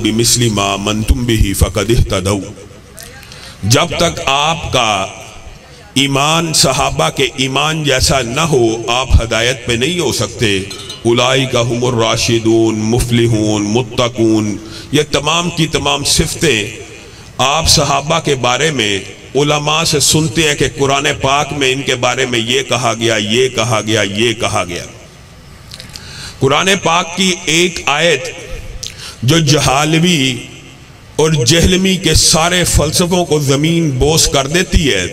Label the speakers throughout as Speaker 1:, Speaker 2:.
Speaker 1: बिमिस्लि मा आमन्तुम बिही फ़क़द इह्तदौ। जब तक आपका ईमान सहाबा के ईमान जैसा न हो आप हदायत पे नहीं हो सकते। उलाइका हुमुर राशिदून मुफ्लिहून मुत्तकून, ये तमाम की तमाम सिफ़तें आप सहाबा के बारे में उलमा से सुनते हैं कि कुरान पाक में इनके बारे में ये कहा गया, ये कहा गया, ये कहा गया। कुरान पाक की एक आयत जो जहालवी और जहलमी के सारे फ़लसफ़ों को ज़मीन बोस कर देती है,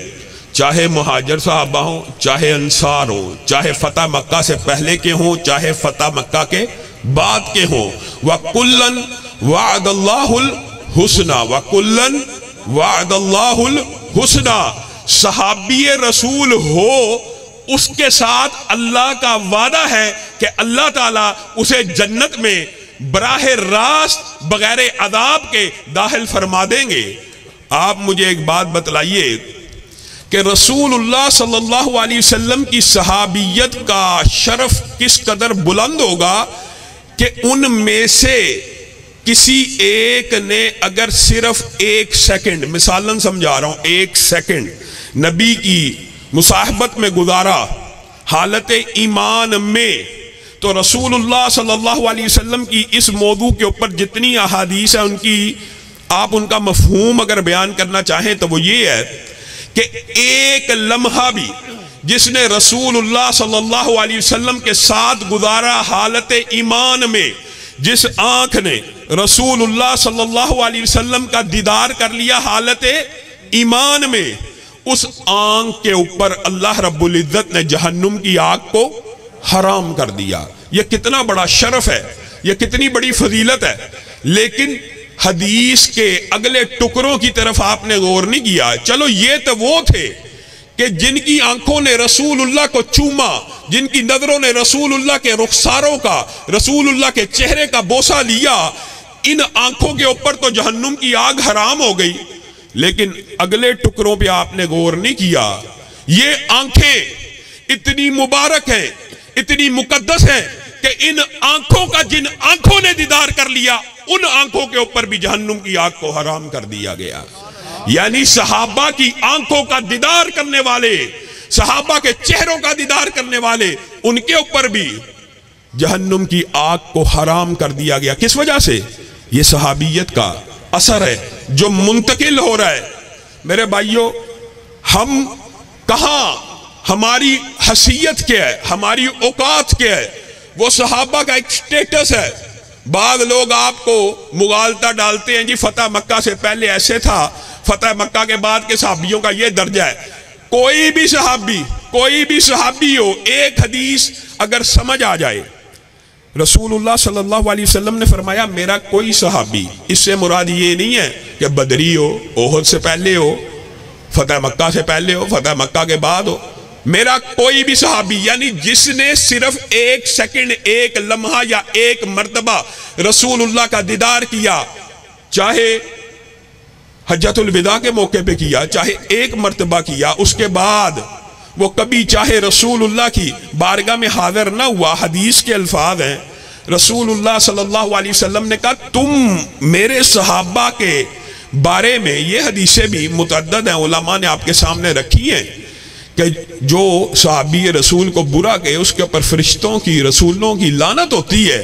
Speaker 1: चाहे मुहाजिर साहबा हों, चाहे अंसार हों, चाहे फ़तह मक्का से पहले के हों, चाहे फ़तह मक्का के बाद के हों। वकुल्लन वअदल्लाहुल हुस्ना, वकुल्लन वअदल्लाहुल हुस्ना। सहाबी रसूल हो उसके साथ अल्लाह का वादा है कि अल्लाह ताला उसे जन्नत में बराह रास्त बगैर अदाब के दाखिल फरमा देंगे। आप मुझे एक बात बतलाइए कि रसूलुल्लाह सल्लल्लाहु अलैहि वसल्लम की सहाबियत का शरफ किस कदर बुलंद होगा कि उनमें से किसी एक ने अगर सिर्फ एक सेकंड, मिसालन समझा रहा हूं, एक सेकंड नबी की मुसाहबत में गुजारा हालत ईमान में, तो रसूलुल्लाह सल्लल्लाहु अलैहि वसल्लम की इस मौजू के ऊपर जितनी अहादीस है उनकी आप उनका मफहूम अगर बयान करना चाहें तो वो ये है कि एक लम्हा भी जिसने रसूलुल्लाह सल्लल्लाहु अलैहि वसल्लम के साथ गुजारा हालत ईमान में, जिस आंख ने रसूलुल्लाह सल्लल्लाहु अलैहि वसल्लम का दीदार कर लिया हालत ईमान में, उस आंख के ऊपर अल्लाह रब्बुल इज्जत ने जहन्नुम की आग को हराम कर दिया। यह कितना बड़ा शरफ है, यह कितनी बड़ी फजीलत है। लेकिन हदीस के अगले टुकड़ों की तरफ आपने गौर नहीं किया। चलो ये तो वो थे कि जिनकी आंखों ने रसूलुल्लाह को चूमा, जिनकी नजरों ने रसूलुल्लाह के रुखसारों का, रसूलुल्लाह के चेहरे का बोसा लिया, इन आंखों के ऊपर तो जहन्नुम की आग हराम हो गई। लेकिन अगले टुकड़ों पे आपने गौर नहीं किया। ये आंखें इतनी मुबारक हैं, इतनी मुकद्दस हैं कि इन आंखों का जिन आंखों ने दीदार कर लिया उन आंखों के ऊपर भी जहन्नुम की आग को हराम कर दिया गया। यानी सहाबा की आंखों का दीदार करने वाले, सहाबा के चेहरों का दीदार करने वाले, उनके ऊपर भी जहन्नुम की आग को हराम कर दिया गया। किस वजह से? ये सहाबियत का असर है जो मुंतकिल हो रहा है। मेरे भाइयों, हम कहां, हमारी हसीयत क्या है, हमारी औकात क्या है, वो सहाबा का एक स्टेटस है। बाद लोग आपको मुगालता डालते हैं, जी फतह मक्का से पहले ऐसे था, फतह मक्का के बाद के सहाबियों का ये दर्जा है। कोई भी सहाबी हो, एक हदीस अगर समझ आ जाए, रसूलुल्लाह सल्लल्लाहु अलैहि वसल्लम ने फरमाया मेरा कोई सहाबी, इससे मुराद ये नहीं है कि बदरी हो, ओहद से पहले हो, फतह मक्का से पहले हो, फतह मक्का के बाद हो, मेरा कोई भी सहाबी, यानी जिसने सिर्फ एक सेकंड, एक लम्हा या एक मर्तबा रसूलुल्लाह का दीदार किया, चाहे हज्जतुल विदा के मौके पे किया, चाहे एक मर्तबा किया, उसके बाद वो कभी चाहे रसूलुल्लाह की बारगाह में हाजिर ना हुआ। हदीस के अल्फाज हैं, रसूलुल्लाह सल्लल्लाहु अलैहि वसल्लम ने कहा तुम मेरे सहाबा के बारे में, ये हदीसें भी मुतअद्दिद हैं, उलमा ने आपके सामने रखी हैं कि जो सहाबी रसूल को बुरा कहे उसके ऊपर फरिश्तों की, रसूलों की लानत होती है।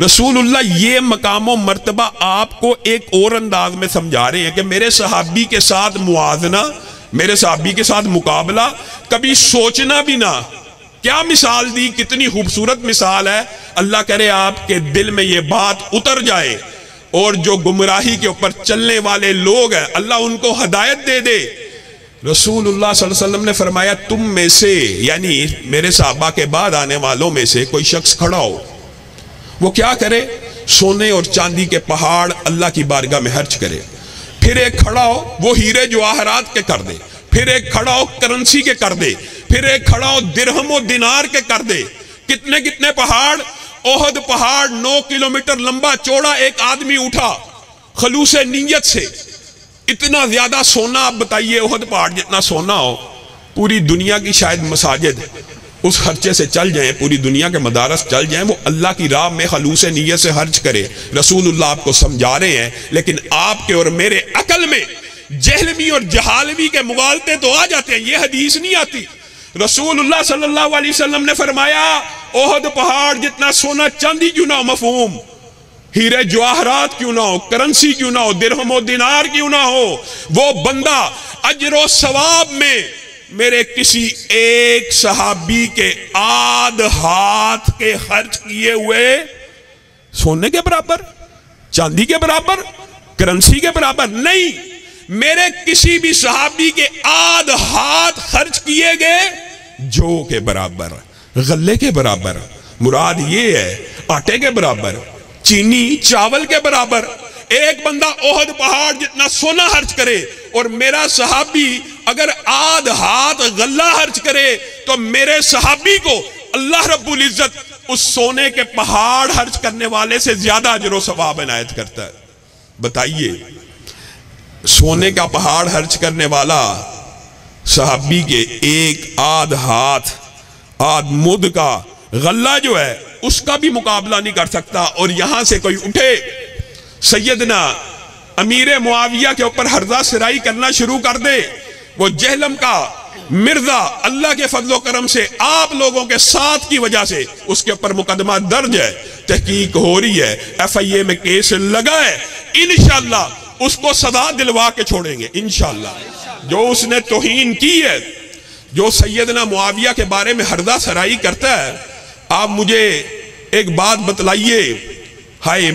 Speaker 1: रसूलुल्लाह ये मकाम व मर्तबा आपको एक और अंदाज में समझा रहे हैं कि मेरे सहाबी के साथ मुआजना, मेरे सहाबी के साथ मुकाबला कभी सोचना भी ना। क्या मिसाल दी, कितनी खूबसूरत मिसाल है। अल्लाह करे आपके दिल में ये बात उतर जाए और जो गुमराही के ऊपर चलने वाले लोग हैं अल्लाह उनको हदायत दे दे। रसूलुल्लाह सल्लल्लाहु अलैहि वसल्लम ने फरमाया तुम में से, यानी मेरे सहाबा के बाद आने वालों में से कोई शख्स खड़ा हो, वो क्या करे, सोने और चांदी के पहाड़ अल्लाह की बारगाह में खर्च करे। फिर एक खड़ा हो वो हीरे जवाहरात के कर दे, फिर एक खड़ा हो करेंसी के कर दे, फिर एक खड़ा हो दिरहम और दिनार के कर दे। कितने कितने पहाड़। ओहद पहाड़ 9 किलोमीटर लंबा चौड़ा, एक आदमी उठा खलूस नीयत से। इतना ज्यादा सोना, आप बताइए ओहद पहाड़ जितना सोना हो, पूरी दुनिया की शायद मसाजिद اس خرچے سے چل جائیں، پوری دنیا کے مدارس چل جائیں، وہ اللہ کی راہ میں خلوص نیت سے خرچ کرے. رسول اللہ آپ کو سمجھا رہے ہیں، لیکن آپ کے اور میرے عقل میں جہلوی اور جہالوی کے مغالطے تو آ جاتے ہیں. یہ حدیث نہیں آتی. رسول اللہ صلی اللہ علیہ وسلم نے فرمایا احد پہاڑ جتنا سونا چاندی کیوں نہ ہو، مفہوم ہیرے جواہرات کیوں نہ ہو، کرنسی کیوں نہ ہو، درہم و دینار کیوں نہ ہو، وہ بندہ اجر و ثواب میں میرے کسی ایک صحابی کے آدھ ہاتھ کے خرچ کیے ہوئے سونے کے برابر، چاندی کے برابر، کرنسی کے برابر نہیں، میرے کسی بھی صحابی کے آدھ ہاتھ خرچ کیے گئے جو کے برابر، غلے کے برابر، مراد یہ ہے آٹے کے برابر، چینی چاول کے برابر. ایک بندہ احد پہاڑ جتنا سونا خرچ کرے اور میرا صحابی اگر آدھ ہاتھ غلہ خرچ کرے تو میرے صحابی کو اللہ رب العزت اس سونے کے پہاڑ خرچ کرنے والے سے زیادہ اجر و ثواب عنایت کرتا ہے. بتائیے سونے کا پہاڑ خرچ کرنے والا صحابی کے ایک آدھ ہاتھ آدھ مد کا غلہ جو ہے اس کا بھی مقابلہ نہیں کر سکتا. اور یہاں سے کوئی اٹھے سیدنا امیر معاویہ کے اوپر ہرزہ سرائی کرنا شروع کر دے، وہ جہلم کا مرزا اللہ کے فضل و کرم سے آپ لوگوں کے ساتھ کی وجہ سے اس کے اوپر مقدمہ درج ہے، تحقیق ہو رہی ہے، FIA میں کیس لگا ہے، انشاءاللہ اس کو سزا دلوا کے چھوڑیں گے انشاءاللہ. جو اس نے توہین کی ہے، جو سیدنا معاویہ کے بارے میں ہرزہ سرائی کرتا ہے، آپ مجھے ایک بات بتلائیے، ہائے